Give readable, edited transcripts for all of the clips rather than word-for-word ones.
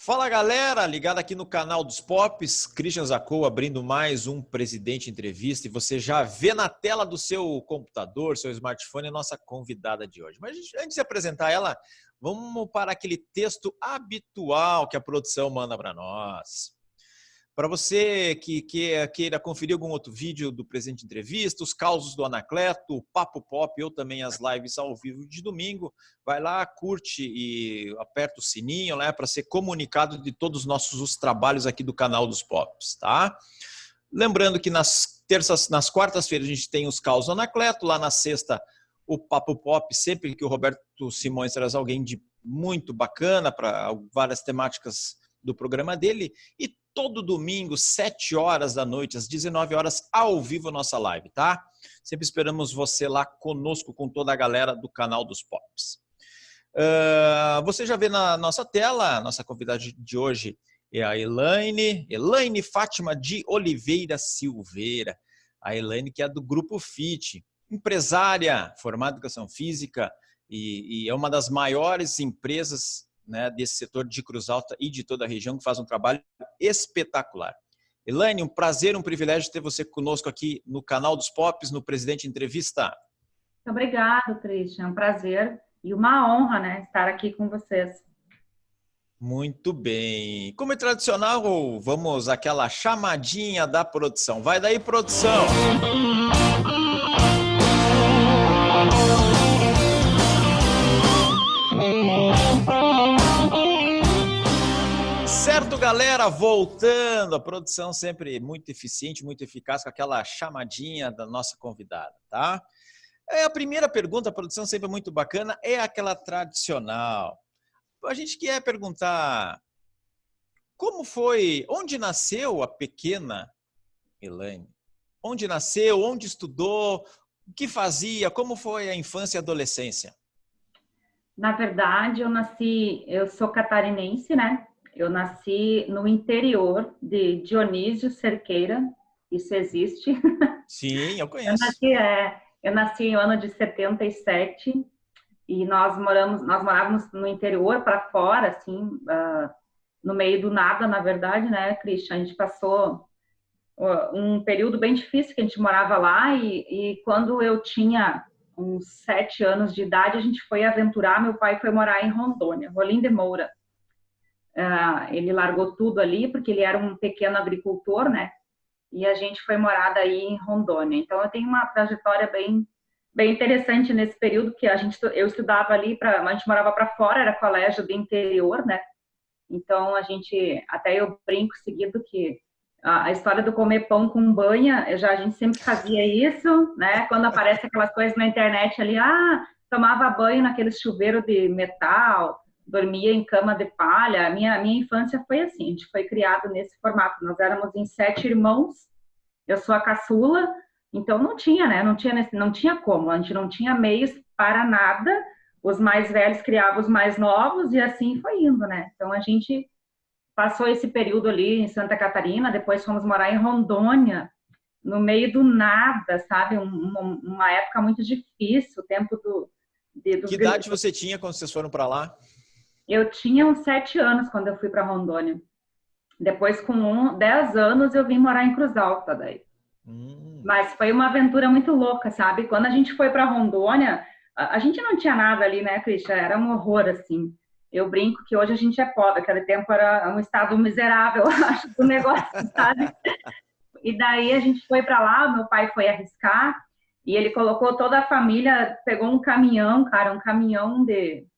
Fala galera, ligado aqui no canal dos Pops, Christian Zacou abrindo mais um Presidente Entrevista e você já vê na tela do seu computador, seu smartphone, a nossa convidada de hoje. Mas antes de apresentar ela, vamos para aquele texto habitual que a produção manda para nós. Para você que queira conferir algum outro vídeo do Presidente Entrevista, os causos do Anacleto, o Papo Pop, eu também as lives ao vivo de domingo, vai lá, curte e aperta o sininho, né, para ser comunicado de todos os nossos trabalhos aqui do canal dos Pops, tá? Lembrando que nas quartas-feiras a gente tem os causos do Anacleto, lá na sexta o Papo Pop, sempre que o Roberto Simões traz alguém de muito bacana para várias temáticas do programa dele, e todo domingo, 7 horas da noite, às 19 horas, ao vivo a nossa live, tá? Sempre esperamos você lá conosco, com toda a galera do canal dos Pops. Você já vê na nossa tela, a nossa convidada de hoje é a Elaine Fátima de Oliveira Silveira. A Elaine, que é do Grupo FIT, empresária, formada em Educação Física e é uma das maiores empresas, né, desse setor de Cruz Alta e de toda a região, que faz um trabalho espetacular. Elaine, um prazer, um privilégio ter você conosco aqui no canal dos Pops, no Presidente Entrevista. Muito obrigado, Christian. É um prazer e uma honra, né, estar aqui com vocês. Muito bem. Como é tradicional, vamos àquela chamadinha da produção. Vai daí, produção! Certo, galera, voltando, a produção sempre muito eficiente, muito eficaz com aquela chamadinha da nossa convidada, tá? A primeira pergunta, a produção sempre é muito bacana, é aquela tradicional. A gente quer perguntar, como foi, onde nasceu a pequena Elaine? Onde nasceu, onde estudou, o que fazia, como foi a infância e adolescência? Na verdade, eu sou catarinense, né? Eu nasci no interior de Dionísio Cerqueira, isso existe. Sim, eu conheço. Eu nasci no ano de 77 e nós morávamos no interior, para fora, assim, no meio do nada, na verdade, né, Christian? A gente passou um período bem difícil que a gente morava lá e quando eu tinha uns 7 anos de idade, a gente foi aventurar, meu pai foi morar em Rondônia, Rolim de Moura. Ele largou tudo ali, porque ele era um pequeno agricultor, né? E a gente foi morar daí em Rondônia. Então, eu tenho uma trajetória bem interessante nesse período, que eu estudava ali, a gente morava para fora, era colégio do interior, né? Então, até eu brinco seguido que a história do comer pão com banha, a gente sempre fazia isso, né? Quando aparece aquelas coisas na internet ali, tomava banho naquele chuveiro de metal, dormia em cama de palha. A minha infância foi assim, a gente foi criado nesse formato. Nós éramos em 7 irmãos, eu sou a caçula, então não tinha, né? Não tinha como, a gente não tinha meios para nada. Os mais velhos criavam os mais novos e assim foi indo, né? Então a gente passou esse período ali em Santa Catarina, depois fomos morar em Rondônia, no meio do nada, sabe? Uma época muito difícil, o tempo dos... Que idade você tinha quando vocês foram para lá? Eu tinha uns 7 anos quando eu fui para Rondônia. Depois, com 10 anos, eu vim morar em Cruz Alta daí. Mas foi uma aventura muito louca, sabe? Quando a gente foi para Rondônia, a gente não tinha nada ali, né, Christian? Era um horror, assim. Eu brinco que hoje a gente é pobre, aquele tempo era um estado miserável, eu acho, do negócio, sabe? E daí a gente foi para lá, meu pai foi arriscar, e ele colocou toda a família, pegou um caminhão, cara, um caminhão de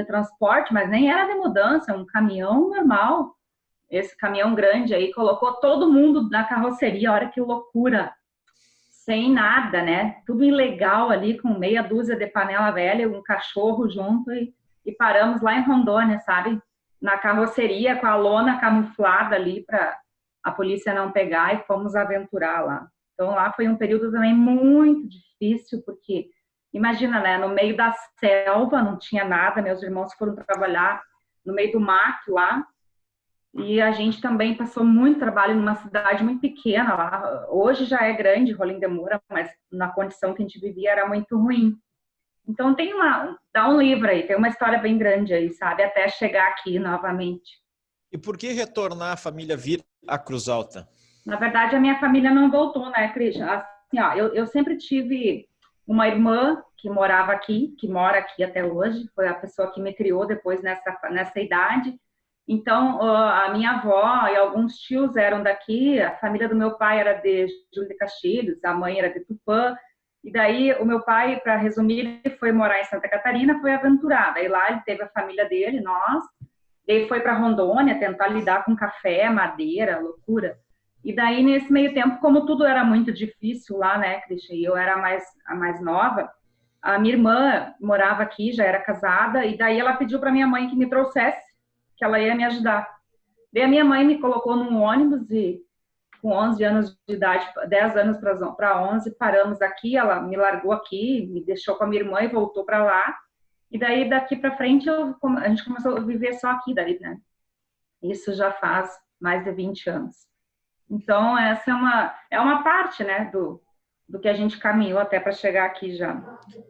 transporte, mas nem era de mudança, um caminhão normal, esse caminhão grande aí, colocou todo mundo na carroceria, olha que loucura, sem nada, né? Tudo ilegal ali, com meia dúzia de panela velha, um cachorro junto, e paramos lá em Rondônia, sabe? Na carroceria, com a lona camuflada ali para a polícia não pegar, e fomos aventurar lá. Então lá foi um período também muito difícil, porque imagina, né? No meio da selva, não tinha nada, meus irmãos foram trabalhar no meio do mato lá, e a gente também passou muito trabalho numa cidade muito pequena lá. Hoje já é grande, Rolim de Moura, mas na condição que a gente vivia era muito ruim. Então dá um livro aí, tem uma história bem grande aí, sabe? Até chegar aqui novamente. E por que retornar a família vir a Cruz Alta? Na verdade, a minha família não voltou, né, Christian? Assim, ó, eu sempre tive uma irmã que morava aqui, que mora aqui até hoje, foi a pessoa que me criou depois nessa idade. Então, a minha avó e alguns tios eram daqui, a família do meu pai era de Júlio de Castilhos, a mãe era de Tupã, e daí o meu pai, para resumir, ele foi morar em Santa Catarina, foi aventurar. Daí lá ele teve a família dele, nós, ele foi para Rondônia tentar lidar com café, madeira, loucura. E daí, nesse meio tempo, como tudo era muito difícil lá, né, Cristian, e eu era a mais nova, a minha irmã morava aqui, já era casada, e daí ela pediu para minha mãe que me trouxesse, que ela ia me ajudar. Daí a minha mãe me colocou num ônibus e com 11 anos de idade, 10 anos para 11, paramos aqui, ela me largou aqui, me deixou com a minha irmã e voltou para lá. E daí, daqui para frente, a gente começou a viver só aqui, daí, né? Isso já faz mais de 20 anos. Então, essa é uma parte, né, do que a gente caminhou até para chegar aqui já.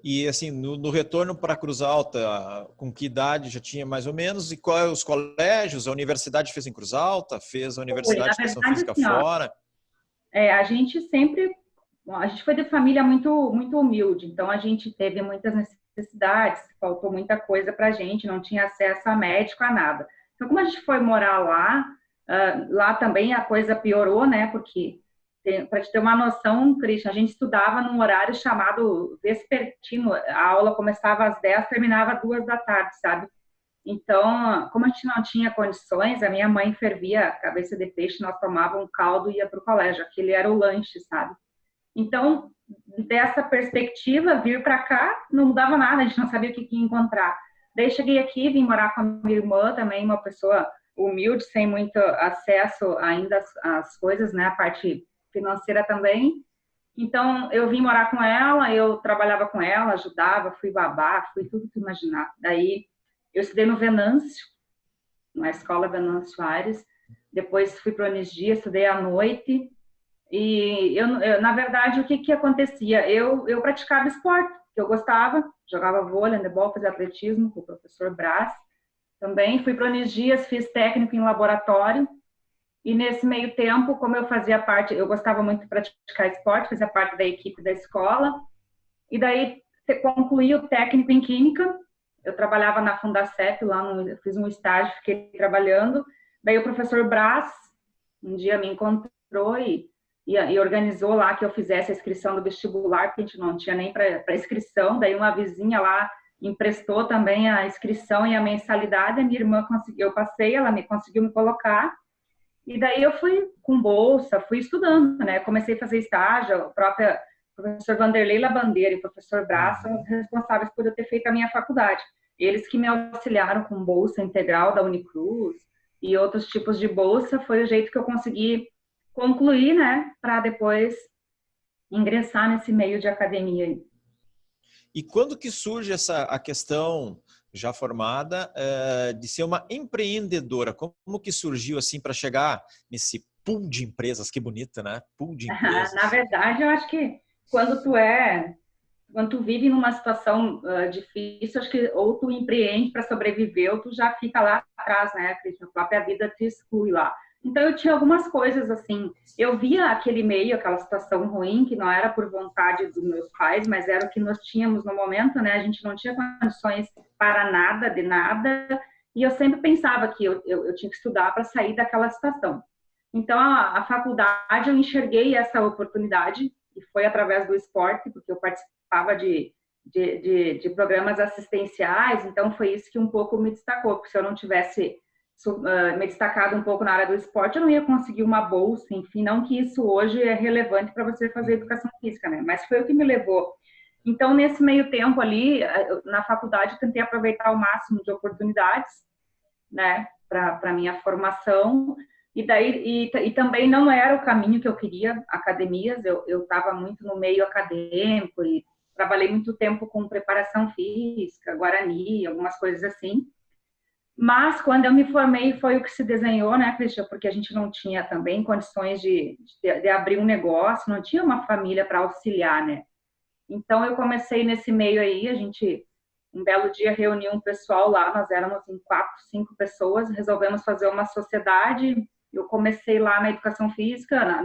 E assim, no retorno para Cruz Alta, com que idade já tinha mais ou menos? E quais os colégios? A universidade fez em Cruz Alta? Fez a Universidade de Educação Física assim, fora? A gente foi de família muito, muito humilde, então a gente teve muitas necessidades, faltou muita coisa para a gente, não tinha acesso a médico, a nada. Então, como a gente foi morar lá, lá também a coisa piorou, né? Porque, para te ter uma noção, Christian, a gente estudava num horário chamado vespertino, a aula começava às 10, terminava às 2 da tarde, sabe? Então, como a gente não tinha condições, a minha mãe fervia cabeça de peixe, nós tomávamos um caldo e ia para o colégio, aquele era o lanche, sabe? Então, dessa perspectiva, vir para cá não mudava nada, a gente não sabia o que ia encontrar. Daí cheguei aqui, vim morar com a minha irmã também, uma pessoa humilde, sem muito acesso ainda às coisas, né? A parte financeira também. Então, eu vim morar com ela, eu trabalhava com ela, ajudava, fui babá, fui tudo que imaginar. Daí, eu estudei no Venâncio, na escola Venâncio Aires. Depois fui para o Anigia, estudei à noite. E, na verdade, o que acontecia? Eu praticava esporte, que eu gostava, jogava vôlei, handebol, fazia atletismo com o professor Brás. Também fui para o Anigias, fiz técnico em laboratório. E nesse meio tempo, como eu fazia parte, eu gostava muito de praticar esporte, fazia parte da equipe da escola. E daí concluí o técnico em química. Eu trabalhava na Fundacep, fiz um estágio, fiquei trabalhando. Daí o professor Brás, um dia me encontrou e organizou lá que eu fizesse a inscrição do vestibular, porque a gente não tinha nem para inscrição. Daí uma vizinha lá emprestou também a inscrição e a mensalidade. A minha irmã conseguiu, eu passei, ela conseguiu me colocar. E daí eu fui com bolsa, fui estudando, né? Comecei a fazer estágio, o próprio professor Vanderlei Labandeira e o professor Brás são os responsáveis por eu ter feito a minha faculdade. Eles que me auxiliaram com bolsa integral da Unicruz e outros tipos de bolsa, foi o jeito que eu consegui concluir, né? Para depois ingressar nesse meio de academia. E quando que surge a questão já formada de ser uma empreendedora? Como que surgiu assim para chegar nesse pool de empresas? Que bonita, né? Pool de empresas. Na verdade, eu acho que quando tu vive numa situação difícil, acho que ou tu empreende para sobreviver ou tu já fica lá atrás, né, Cristina? A própria vida te exclui lá. Então, eu tinha algumas coisas assim. Eu via aquele meio, aquela situação ruim, que não era por vontade dos meus pais, mas era o que nós tínhamos no momento, né? A gente não tinha condições para nada, de nada. E eu sempre pensava que eu tinha que estudar para sair daquela situação. Então, a faculdade, eu enxerguei essa oportunidade, e foi através do esporte, porque eu participava de programas assistenciais, então foi isso que um pouco me destacou, porque se eu não tivesse me destacado um pouco na área do esporte, eu não ia conseguir uma bolsa, enfim, não que isso hoje é relevante para você fazer educação física, né? Mas foi o que me levou. Então, nesse meio tempo ali, na faculdade, eu tentei aproveitar o máximo de oportunidades, né, para minha formação, e também não era o caminho que eu queria, academias, eu estava muito no meio acadêmico e trabalhei muito tempo com preparação física, Guarani, algumas coisas assim. Mas, quando eu me formei, foi o que se desenhou, né, Cristian? Porque a gente não tinha também condições de abrir um negócio, não tinha uma família para auxiliar, né? Então, eu comecei nesse meio aí, a gente um belo dia reuni um pessoal lá, nós éramos em 4, 5 pessoas, resolvemos fazer uma sociedade. Eu comecei lá na educação física,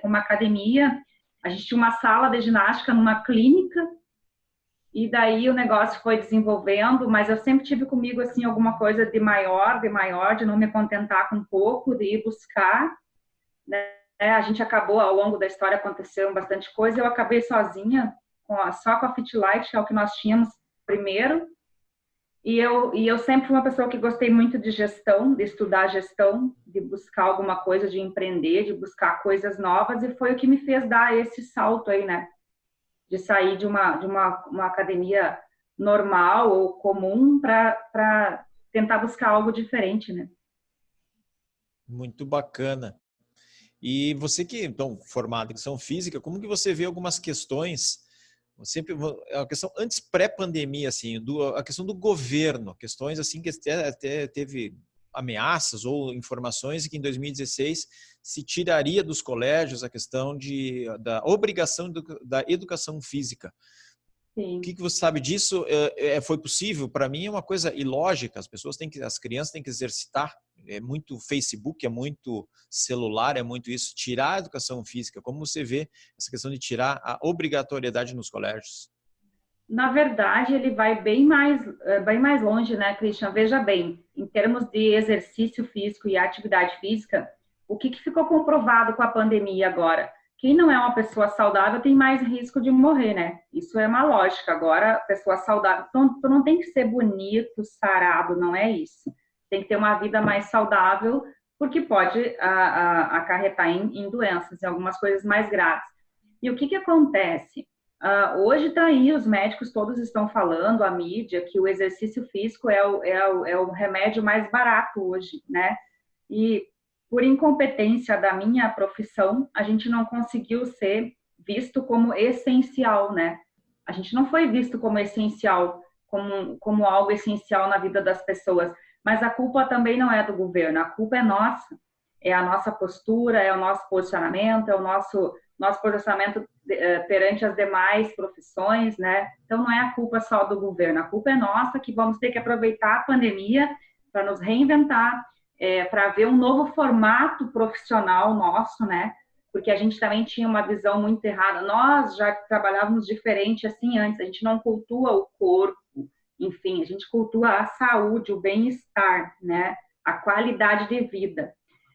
com uma academia. A gente tinha uma sala de ginástica numa clínica, e daí o negócio foi desenvolvendo, mas eu sempre tive comigo, assim, alguma coisa de maior, de não me contentar com pouco, de ir buscar, né? A gente acabou, ao longo da história, aconteceu bastante coisa, eu acabei sozinha, só com a Fit Life, que é o que nós tínhamos primeiro, e eu sempre fui uma pessoa que gostei muito de gestão, de estudar gestão, de buscar alguma coisa, de empreender, de buscar coisas novas, e foi o que me fez dar esse salto aí, né? De sair de uma academia normal ou comum para tentar buscar algo diferente, né? Muito bacana. E você que, então, formado em educação física, como que você vê algumas questões, sempre a questão antes pré-pandemia, assim, a questão do governo, questões assim que até teve ameaças ou informações que em 2016 se tiraria dos colégios a questão da obrigação da educação física. Sim. O que você sabe disso? Foi possível? Para mim é uma coisa ilógica. As crianças têm que exercitar. É muito Facebook, é muito celular, é muito isso. Tirar a educação física. Como você vê essa questão de tirar a obrigatoriedade nos colégios? Na verdade, ele vai bem mais longe, né, Christian? Veja bem, em termos de exercício físico e atividade física, o que ficou comprovado com a pandemia agora? Quem não é uma pessoa saudável tem mais risco de morrer, né? Isso é uma lógica. Agora, pessoa saudável, tu não tem que ser bonito, sarado, não é isso. Tem que ter uma vida mais saudável, porque pode acarretar em doenças, em algumas coisas mais graves. E o que acontece? Hoje está aí, os médicos todos estão falando, a mídia, que o exercício físico é o remédio mais barato hoje, né? E por incompetência da minha profissão, a gente não conseguiu ser visto como essencial, né? A gente não foi visto como essencial, como algo essencial na vida das pessoas. Mas a culpa também não é do governo, a culpa é nossa. É a nossa postura, é o nosso posicionamento, é o nosso posicionamento perante as demais profissões, né? Então não é a culpa só do governo, a culpa é nossa, que vamos ter que aproveitar a pandemia para nos reinventar, para ver um novo formato profissional nosso, né? Porque a gente também tinha uma visão muito errada. Nós já trabalhávamos diferente assim antes, a gente não cultua o corpo, enfim, a gente cultua a saúde, o bem-estar, né? A qualidade de vida.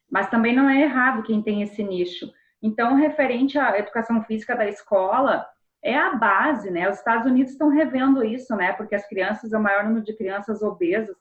Mas também não é errado quem tem esse nicho. Então, referente à educação física da escola, é a base, né? Os Estados Unidos estão revendo isso, né? Porque as crianças, é o maior número de crianças obesas,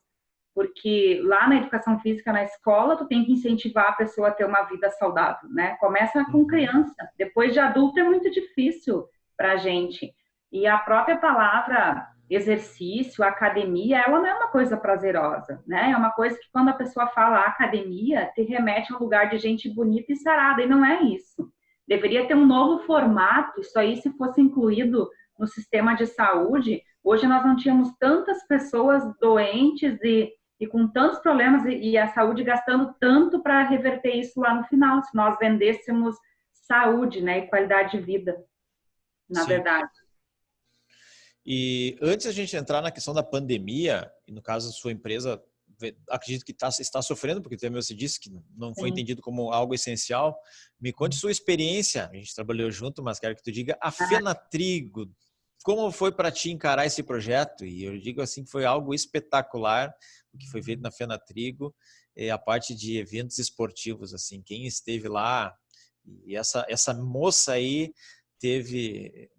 porque lá na educação física, na escola, tu tem que incentivar a pessoa a ter uma vida saudável, né? Começa com criança, depois de adulto é muito difícil para a gente. E a própria palavra exercício, academia, ela não é uma coisa prazerosa, né? É uma coisa que quando a pessoa fala academia, te remete a um lugar de gente bonita e sarada, e não é isso. Deveria ter um novo formato, isso aí se fosse incluído no sistema de saúde, hoje nós não tínhamos tantas pessoas doentes e com tantos problemas e a saúde gastando tanto para reverter isso lá no final, se nós vendêssemos saúde, né, e qualidade de vida, na Sim. verdade. E antes a gente entrar na questão da pandemia, e no caso a sua empresa, acredito que está sofrendo, porque também você disse que não foi entendido como algo essencial. Me conte sua experiência, a gente trabalhou junto, mas quero que tu diga a Fenatrigo. Como foi para ti encarar esse projeto? E eu digo assim que foi algo espetacular o que foi feito na Fenatrigo, a parte de eventos esportivos, assim, quem esteve lá, e essa moça aí teve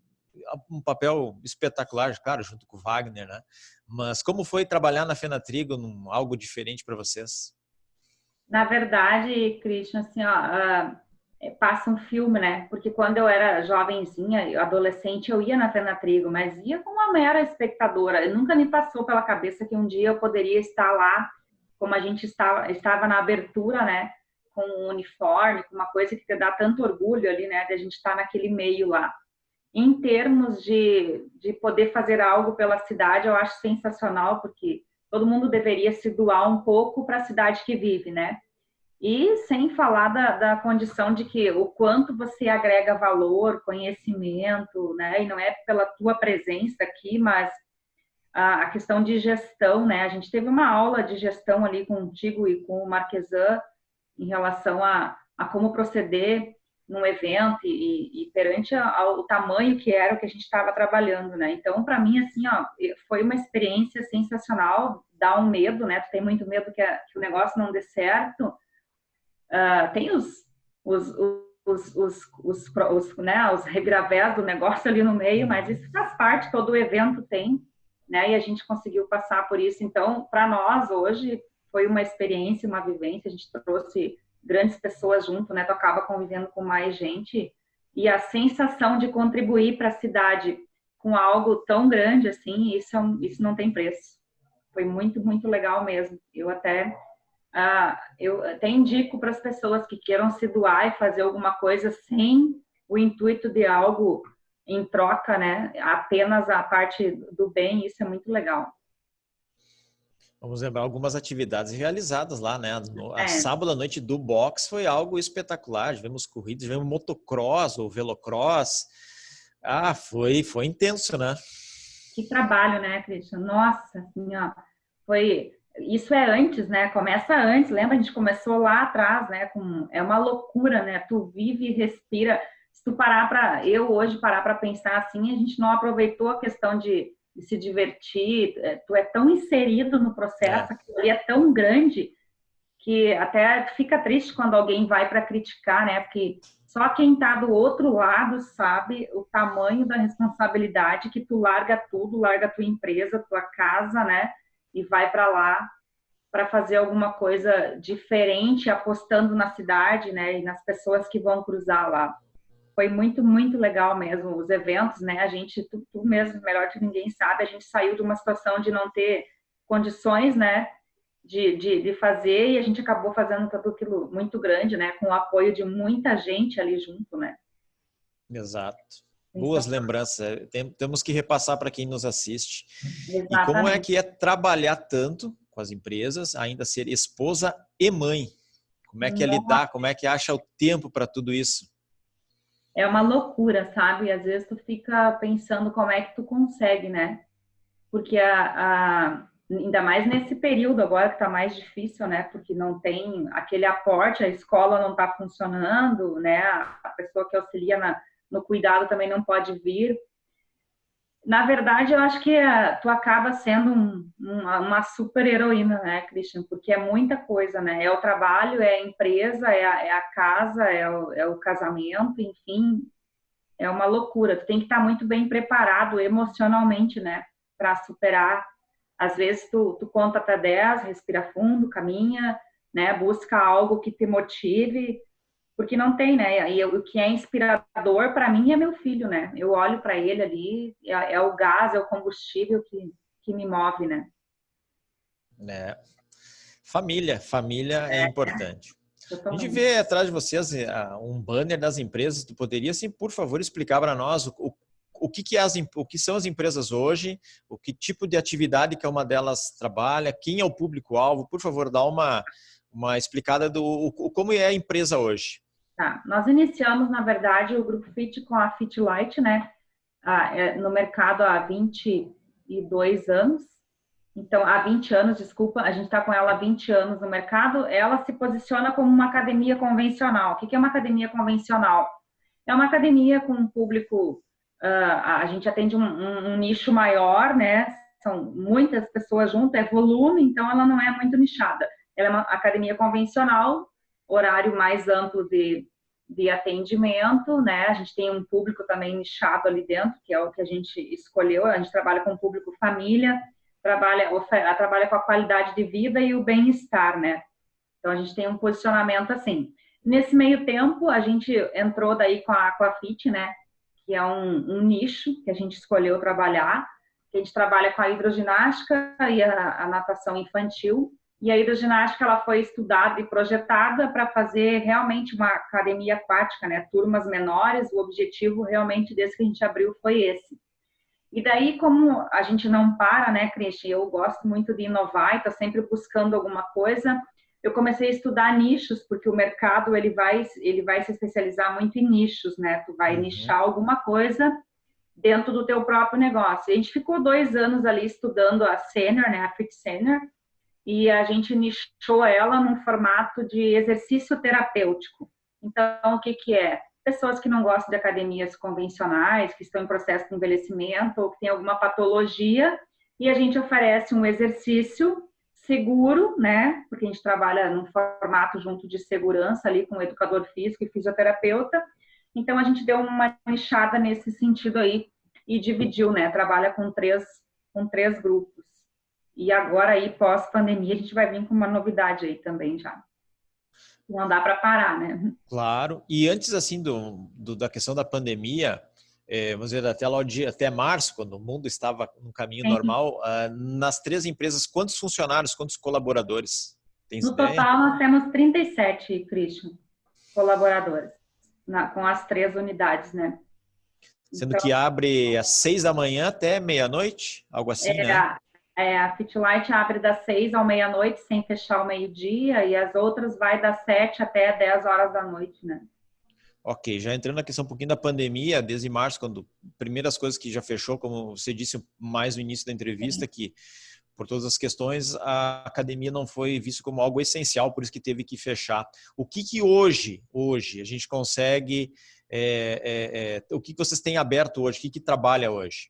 um papel espetacular, claro, junto com o Wagner, né? Mas como foi trabalhar na Fenatrigo num algo diferente para vocês? Na verdade, Christian, assim, ó, passa um filme, né? Porque quando eu era jovenzinha, adolescente, eu ia na Fenatrigo, mas ia como uma mera espectadora. Nunca me passou pela cabeça que um dia eu poderia estar lá, como a gente estava na abertura, né? Com um uniforme, com uma coisa que te dá tanto orgulho ali, né? De a gente estar naquele meio lá. Em termos de poder fazer algo pela cidade, eu acho sensacional, porque todo mundo deveria se doar um pouco para a cidade que vive, né? E sem falar da condição de que o quanto você agrega valor, conhecimento, né? E não é pela tua presença aqui, mas a questão de gestão, né? A gente teve uma aula de gestão ali contigo e com o Marquesan em relação a como proceder num evento e perante ao tamanho que era o que a gente estava trabalhando, né? Então, para mim, assim, ó, foi uma experiência sensacional, dá um medo, né? Tu tem muito medo que o negócio não dê certo. Tem os reviravéis do negócio ali no meio, mas isso faz parte, todo o evento tem, né? E a gente conseguiu passar por isso. Então, para nós, hoje, foi uma experiência, uma vivência, a gente trouxe grandes pessoas junto, né? Tu acaba convivendo com mais gente e a sensação de contribuir para a cidade com algo tão grande assim, isso não tem preço. Foi muito, muito legal mesmo. Eu até indico para as pessoas que queiram se doar e fazer alguma coisa sem o intuito de algo em troca, né? Apenas a parte do bem, isso é muito legal. Vamos lembrar algumas atividades realizadas lá, né? A É. sábado à noite do box foi algo espetacular. Tivemos corridas, tivemos motocross ou velocross. Foi intenso, né? Que trabalho, né, Cristian? Nossa, assim, ó, foi... Isso é antes, né? Começa antes. Lembra? A gente começou lá atrás, né? É uma loucura, né? Tu vive e respira. Se tu eu hoje parar para pensar assim, a gente não aproveitou a questão de se divertir. Tu é tão inserido no processo, aquilo ali é tão grande que até fica triste quando alguém vai para criticar, né? Porque só quem está do outro lado sabe o tamanho da responsabilidade que tu larga tudo, larga a tua empresa, tua casa, né? E vai para lá para fazer alguma coisa diferente, apostando na cidade, né? E nas pessoas que vão cruzar lá. Foi muito, muito legal mesmo. Os eventos, né? Tu mesmo, melhor que ninguém sabe, a gente saiu de uma situação de não ter condições, né? De fazer, e a gente acabou fazendo tudo aquilo muito grande, né? Com o apoio de muita gente ali junto, né? Exato. Boas lembranças. Temos que repassar para quem nos assiste. Exatamente. E como é que é trabalhar tanto com as empresas, ainda ser esposa e mãe? Como é que é lidar? Como é que acha o tempo para tudo isso? É uma loucura, sabe? E às vezes tu fica pensando como é que tu consegue, né? Porque ainda mais nesse período agora que está mais difícil, né? Porque não tem aquele aporte, a escola não está funcionando, né? A pessoa que auxilia no cuidado também não pode vir. Na verdade, eu acho que tu acaba sendo uma super heroína, né, Christian? Porque é muita coisa, né? É o trabalho, é a empresa, é a casa, é o casamento, enfim, é uma loucura. Tu tem que estar muito bem preparado emocionalmente, né, para superar. Às vezes tu conta até 10, respira fundo, caminha, né, busca algo que te motive, porque não tem, né? E o que é inspirador para mim é meu filho, né? Eu olho para ele ali, é o gás, é o combustível que me move, né? Família é importante. A gente vê atrás de vocês um banner das empresas. Tu poderia, sim, por favor, explicar para nós o que são as empresas hoje, o que tipo de atividade que uma delas trabalha, quem é o público-alvo? Por favor, dá uma explicada como é a empresa hoje. Tá. Nós iniciamos, na verdade, o Grupo Fit com a FitLight, né? No mercado há 22 anos. Então, há 20 anos, desculpa, a gente está com ela há 20 anos no mercado. Ela se posiciona como uma academia convencional. O que é uma academia convencional? É uma academia com um público, a gente atende um nicho maior, né? São muitas pessoas juntas, é volume, então ela não é muito nichada. Ela é uma academia convencional, horário mais amplo de atendimento, né? A gente tem um público também nichado ali dentro, que é o que a gente escolheu. A gente trabalha com o público família, trabalha com a qualidade de vida e o bem-estar, né? Então, a gente tem um posicionamento assim. Nesse meio tempo, a gente entrou daí com a Fit, né? Que é um nicho que a gente escolheu trabalhar. Que a gente trabalha com a hidroginástica e a natação infantil. E a hidroginástica ela foi estudada e projetada para fazer realmente uma academia aquática, né? Turmas menores. O objetivo realmente desse que a gente abriu foi esse. E daí, como a gente não para, né, Cristian? Eu gosto muito de inovar e estou sempre buscando alguma coisa. Eu comecei a estudar nichos, porque o mercado ele vai se especializar muito em nichos, né? Tu vai nichar alguma coisa dentro do teu próprio negócio. A gente ficou 2 anos ali estudando a Senior, né, a Fit Senior, e a gente nichou ela num formato de exercício terapêutico. Então, o que que é? Pessoas que não gostam de academias convencionais, que estão em processo de envelhecimento ou que têm alguma patologia, e a gente oferece um exercício seguro, né? Porque a gente trabalha num formato junto de segurança ali com o educador físico e fisioterapeuta. Então, a gente deu uma nichada nesse sentido aí e dividiu, né? Trabalha com três grupos. E agora aí, pós-pandemia, a gente vai vir com uma novidade aí também já. Não dá para parar, né? Claro. E antes, assim, da questão da pandemia, vamos dizer, até março, quando o mundo estava no caminho normal, nas 3 empresas, quantos funcionários, quantos colaboradores? Tens No ideia? total, nós temos 37, Christian, colaboradores, com as 3 unidades, né? Sendo Então, que abre às 6 da manhã até meia-noite, algo assim, né? a Fitlight abre das 6 à meia-noite, sem fechar o meio-dia, e as outras vai das 7 até 10 horas da noite, né? Ok, já entrando na questão um pouquinho da pandemia, desde março, quando primeiras coisas que já fechou, como você disse mais no início da entrevista, que por todas as questões a academia não foi vista como algo essencial, por isso que teve que fechar. O que hoje a gente consegue, o que vocês têm aberto hoje, o que trabalha hoje?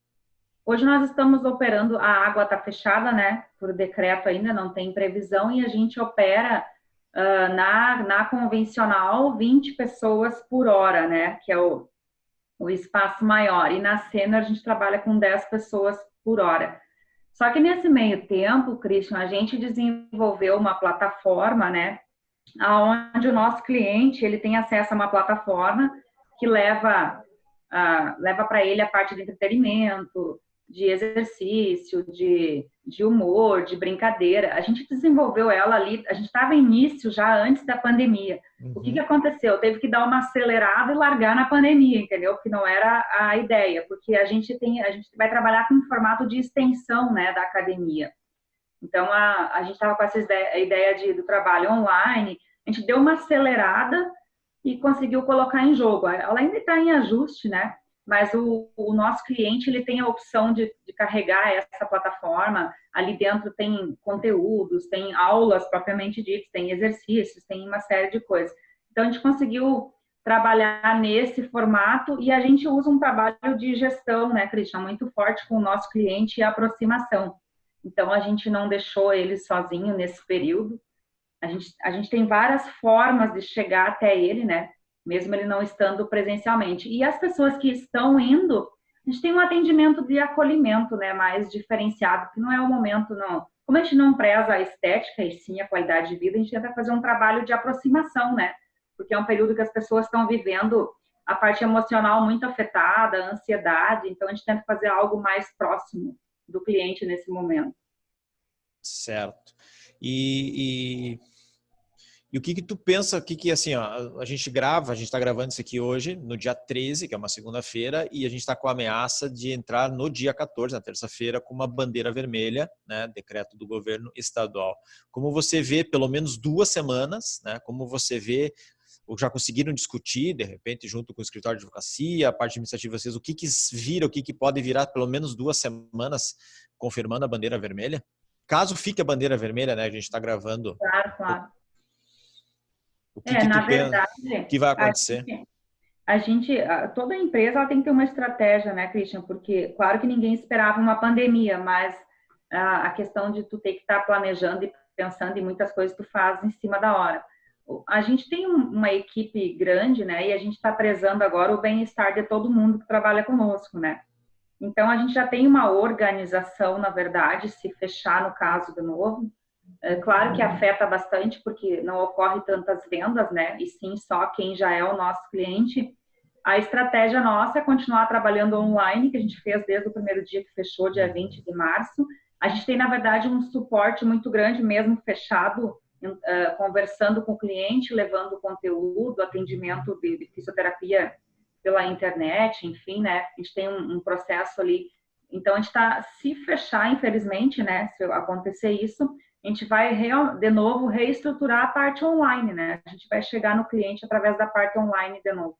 Hoje nós estamos operando, a água está fechada, né? Por decreto ainda, não tem previsão, e a gente opera na convencional 20 pessoas por hora, né? Que é o espaço maior. E na Sênior a gente trabalha com 10 pessoas por hora. Só que nesse meio tempo, Christian, a gente desenvolveu uma plataforma, né? Onde o nosso cliente ele tem acesso a uma plataforma que leva para ele a parte de entretenimento, de exercício, de humor, de brincadeira. A gente desenvolveu ela ali, a gente estava em início já antes da pandemia. O que aconteceu? Teve que dar uma acelerada e largar na pandemia, entendeu? Porque não era a ideia, porque a gente vai trabalhar com um formato de extensão, né, da academia. Então, a gente estava com essa ideia do trabalho online, a gente deu uma acelerada e conseguiu colocar em jogo. Ela ainda está em ajuste, né? Mas o nosso cliente ele tem a opção de carregar essa plataforma. Ali dentro tem conteúdos, tem aulas propriamente ditas, tem exercícios, tem uma série de coisas. Então, a gente conseguiu trabalhar nesse formato e a gente usa um trabalho de gestão, né, Cristian, muito forte com o nosso cliente e aproximação. Então, a gente não deixou ele sozinho nesse período. A gente tem várias formas de chegar até ele, né? Mesmo ele não estando presencialmente. E as pessoas que estão indo, a gente tem um atendimento de acolhimento, né? Mais diferenciado, que não é o momento, não. Como a gente não preza a estética e sim a qualidade de vida, a gente tenta fazer um trabalho de aproximação, né? Porque é um período que as pessoas estão vivendo a parte emocional muito afetada, a ansiedade. Então, a gente tenta fazer algo mais próximo do cliente nesse momento. Certo. E o que tu pensa, assim, ó, a gente está gravando isso aqui hoje, no dia 13, que é uma segunda-feira, e a gente está com a ameaça de entrar no dia 14, na terça-feira, com uma bandeira vermelha, né, decreto do governo estadual. Como você vê, pelo menos 2 semanas, né, como você vê, ou já conseguiram discutir, de repente, junto com o escritório de advocacia, a parte administrativa de vocês, o que vira, o que pode virar pelo menos 2 semanas confirmando a bandeira vermelha? Caso fique a bandeira vermelha, né, a gente está gravando. Claro, claro. O que Na tu pensa verdade, que vai acontecer? toda empresa ela tem que ter uma estratégia, né, Christian? Porque, claro que ninguém esperava uma pandemia, mas a questão de tu ter que estar planejando e pensando em muitas coisas tu faz em cima da hora. A gente tem uma equipe grande, né, e a gente está prezando agora o bem-estar de todo mundo que trabalha conosco, né? Então, a gente já tem uma organização, na verdade, se fechar no caso de novo. É claro que afeta bastante, porque não ocorre tantas vendas, né? E sim só quem já é o nosso cliente. A estratégia nossa é continuar trabalhando online, que a gente fez desde o primeiro dia que fechou, dia 20 de março. A gente tem, na verdade, um suporte muito grande, mesmo fechado, conversando com o cliente, levando conteúdo, atendimento de fisioterapia pela internet, enfim, né? A gente tem um processo ali. Então, a gente está, se fechar, infelizmente, né? Se acontecer isso, a gente vai, de novo, reestruturar a parte online, né? A gente vai chegar no cliente através da parte online de novo.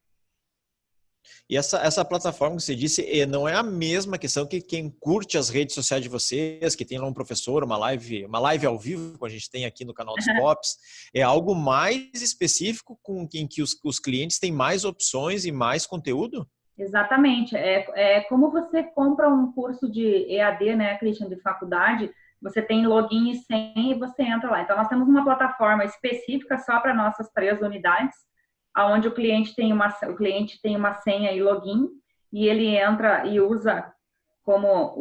E essa plataforma que você disse não é a mesma questão que quem curte as redes sociais de vocês, que tem lá um professor, uma live ao vivo, que a gente tem aqui no canal dos Pops, é algo mais específico em que os clientes têm mais opções e mais conteúdo? Exatamente. É como você compra um curso de EAD, né, Christian, de faculdade, você tem login e senha e você entra lá. Então, nós temos uma plataforma específica só para nossas 3 unidades, onde o cliente tem uma senha e login, e ele entra e usa como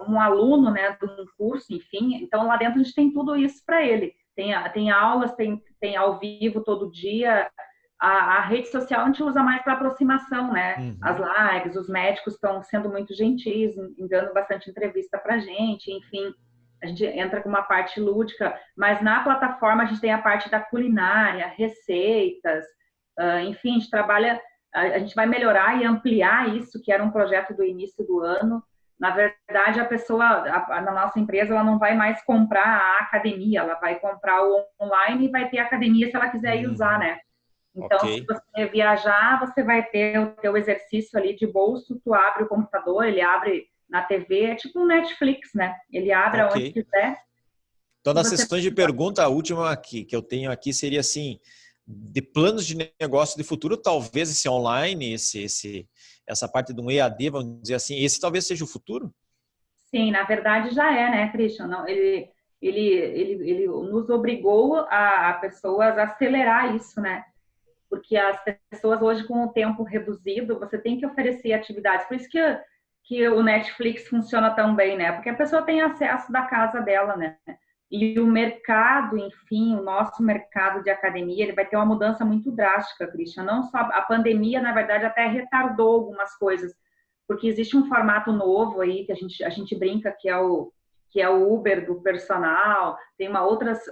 um aluno, né, de um curso, enfim. Então, lá dentro a gente tem tudo isso para ele. Tem aulas, tem ao vivo todo dia. A rede social a gente usa mais para aproximação, né? Uhum. As lives, os médicos estão sendo muito gentis, dando bastante entrevista para a gente, enfim. A gente entra com uma parte lúdica, mas na plataforma a gente tem a parte da culinária, receitas, enfim, a gente vai melhorar e ampliar isso, que era um projeto do início do ano. Na verdade, a pessoa, na nossa empresa, ela não vai mais comprar a academia, ela vai comprar o online e vai ter a academia se ela quiser ir usar, né? Então, se você viajar, você vai ter o teu exercício ali de bolso, tu abre o computador, ele abre na TV, é tipo um Netflix, né? Ele abre aonde quiser. Então, nas sessões de pergunta, a última aqui, que eu tenho aqui seria assim, de planos de negócio de futuro, talvez esse online, essa parte de um EAD, vamos dizer assim, esse talvez seja o futuro? Sim, na verdade já é, né, Christian? Não, ele nos obrigou a pessoas a acelerar isso, né? Porque as pessoas hoje, com o tempo reduzido, você tem que oferecer atividades. Por isso que o Netflix funciona tão bem, né? Porque a pessoa tem acesso da casa dela, né? E o mercado, enfim, o nosso mercado de academia, ele vai ter uma mudança muito drástica, Christian. Não só a pandemia, na verdade, até retardou algumas coisas, porque existe um formato novo aí que a gente brinca que é o Uber do personal, tem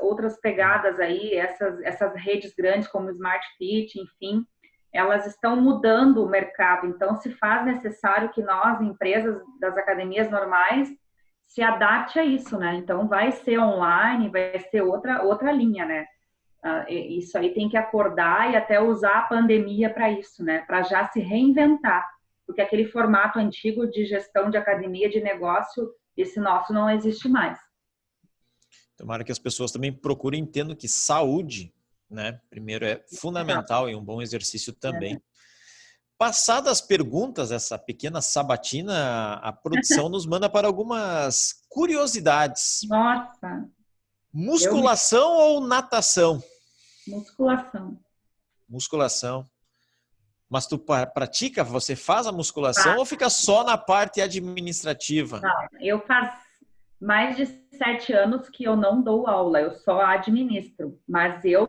outras pegadas aí, essas redes grandes como o Smart Fit, enfim, elas estão mudando o mercado, então se faz necessário que nós, empresas das academias normais, se adapte a isso, né? Então vai ser online, vai ser outra linha, né? Isso aí tem que acordar e até usar a pandemia para isso, né? Para já se reinventar, porque aquele formato antigo de gestão de academia, de negócio, esse nosso não existe mais. Tomara que as pessoas também procurem entendendo que saúde, né, primeiro é fundamental e um bom exercício também. Passadas as perguntas, essa pequena sabatina, a produção nos manda para algumas curiosidades. Nossa! Musculação ou natação? Musculação. Musculação. Mas tu pratica, você faz a musculação ou fica só na parte administrativa? Não, eu faço mais de 7 anos que eu não dou aula, eu só administro. Mas eu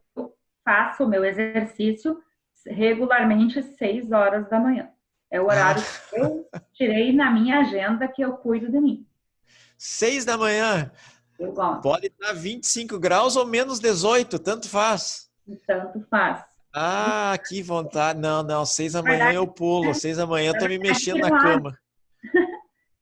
faço o meu exercício regularmente às 6 horas da manhã. É o horário que eu tirei na minha agenda que eu cuido de mim. 6 da manhã? Eu gosto. Pode estar 25 graus ou menos 18, tanto faz. Tanto faz. Ah, que vontade. Não, 6 da manhã eu pulo. 6 da manhã eu tô me mexendo na cama.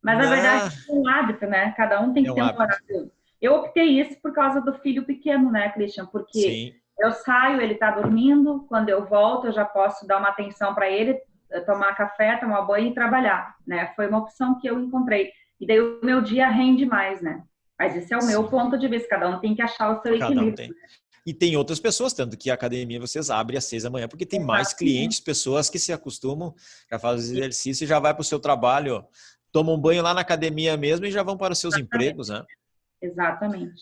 Mas na verdade é um hábito, né? Cada um tem que ter um horário. Eu optei isso por causa do filho pequeno, né, Christian? Porque eu saio, ele tá dormindo, quando eu volto eu já posso dar uma atenção para ele, tomar café, tomar banho e trabalhar, né? Foi uma opção que eu encontrei. E daí o meu dia rende mais, né? Mas esse é o meu ponto de vista, cada um tem que achar o seu equilíbrio. E tem outras pessoas, tanto que a academia vocês abrem às 6 da manhã, porque tem mais clientes, pessoas que se acostumam, já fazem exercício e já vai para o seu trabalho, tomam um banho lá na academia mesmo e já vão para os seus empregos, né? Exatamente.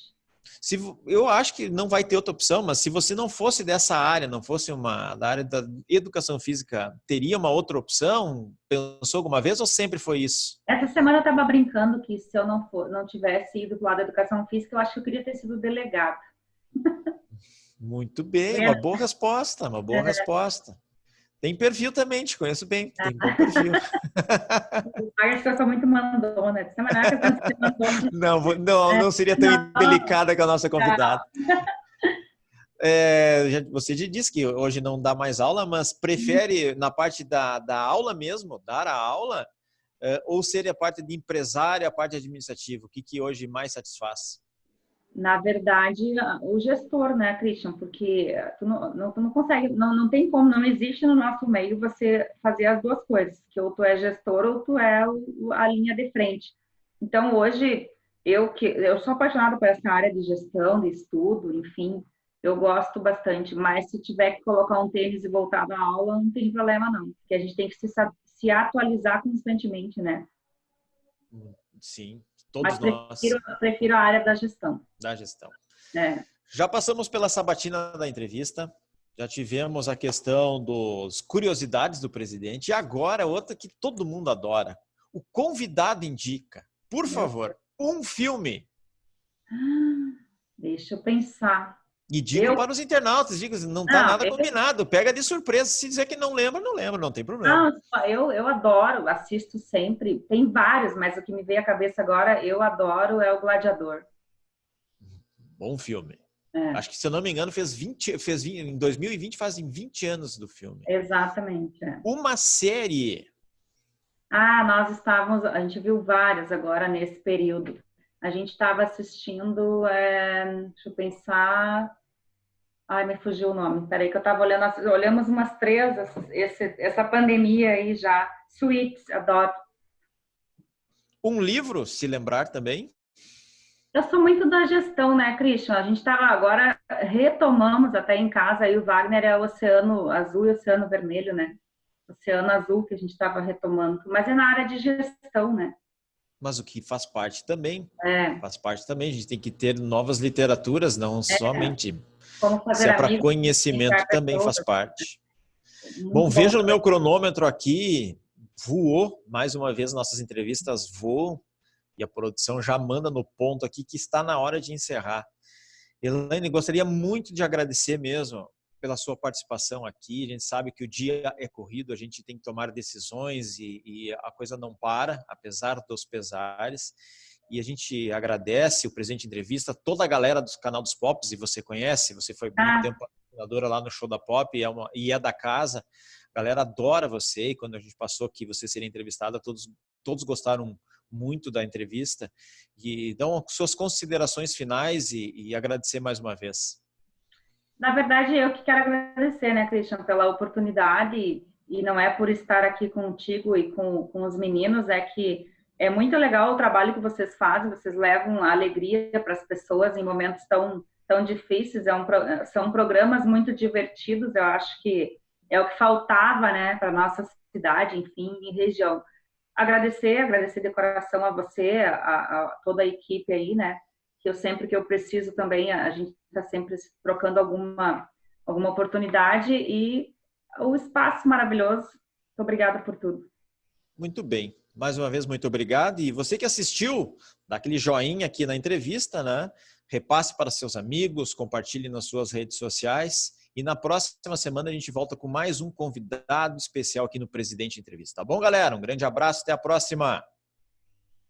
Eu acho que não vai ter outra opção, mas se você não fosse dessa área, não fosse da área da educação física, teria uma outra opção? Pensou alguma vez ou sempre foi isso? Essa semana eu estava brincando que se eu não tivesse ido do lado da educação física, eu acho que eu queria ter sido delegada. Muito bem, uma boa resposta, uma boa resposta. Tem perfil também, te conheço bem, tem bom perfil. Acho que eu sou muito mandona. Não seria tão indelicada com a nossa convidada. Você já disse que hoje não dá mais aula, mas prefere na parte da aula mesmo, dar a aula, ou ser a parte de empresário, a parte administrativa? O que hoje mais satisfaz? Na verdade, o gestor, né, Christian? Porque tu não consegue, não tem como, não existe no nosso meio você fazer as duas coisas, que ou tu é gestor ou tu é a linha de frente. Então, hoje, eu sou apaixonada por essa área de gestão, de estudo, enfim, eu gosto bastante, mas se tiver que colocar um tênis e voltar da aula, não tem problema não, porque a gente tem que se atualizar constantemente, né? Sim, Mas todos nós prefiro a área da gestão. da gestão. É. Já passamos pela sabatina da entrevista, já tivemos a questão dos curiosidades do presidente e agora outra que todo mundo adora. O convidado indica, por favor, um filme. Deixa eu pensar. E digo Eu, para os internautas, digo, não está não, nada combinado, pega de surpresa. Se dizer que não lembra, não lembra, não tem problema. eu adoro, assisto sempre. Tem vários, mas o que me veio à cabeça agora, eu adoro, é o Gladiador. Bom filme. É, Acho que, se eu não me engano, em 2020 fazem 20 anos do filme. exatamente. É. Uma série. A gente viu várias agora nesse período. A gente estava assistindo, deixa eu pensar. Ai, me fugiu o nome. Peraí, que eu estava olhando, olhamos umas três, essa pandemia aí já. Suits, adoro. Um livro, se lembrar também. Eu sou muito da gestão, né, Christian? A gente estava agora, retomamos até em casa, aí o Wagner é o Oceano Azul e o Oceano Vermelho, né? Oceano Azul que a gente estava retomando, mas é na área de gestão, né? Mas o que faz parte também, É, a gente tem que ter novas literaturas, não somente. como Se fazer é para amigos, conhecimento, influenciar também faz pessoas, parte. Bom, muito bom. veja no meu cronômetro aqui, voou, mais uma vez nossas entrevistas voam, e a produção já manda no ponto aqui que está na hora de encerrar. Elaine, gostaria muito de agradecer mesmo pela sua participação aqui. A gente sabe que o dia é corrido, a gente tem que tomar decisões e a coisa não para, apesar dos pesares. E a gente agradece o presente entrevista, toda a galera do canal dos Pops, e você conhece, você foi muito tempo apresentadora lá no Show da Pop e é da casa. A galera adora você, e quando a gente passou que você seria entrevistada, todos gostaram muito da entrevista e dão suas considerações finais e agradecer mais uma vez. Na verdade, eu que quero agradecer, né, Christian, pela oportunidade, e não é por estar aqui contigo e com os meninos, é que é muito legal o trabalho que vocês fazem, vocês levam a alegria para as pessoas em momentos tão difíceis, são programas muito divertidos, eu acho que é o que faltava, né, para nossa cidade, enfim, e região. Agradecer de coração a você, a toda a equipe aí, né, que eu preciso também, a gente está sempre trocando alguma oportunidade e o espaço maravilhoso. Muito obrigada por tudo. Muito bem. Mais uma vez, muito obrigado. E você que assistiu, dá aquele joinha aqui na entrevista, né? Repasse para seus amigos, compartilhe nas suas redes sociais. E na próxima semana a gente volta com mais um convidado especial aqui no Presidente Entrevista. Tá bom, galera? Um grande abraço, até a próxima.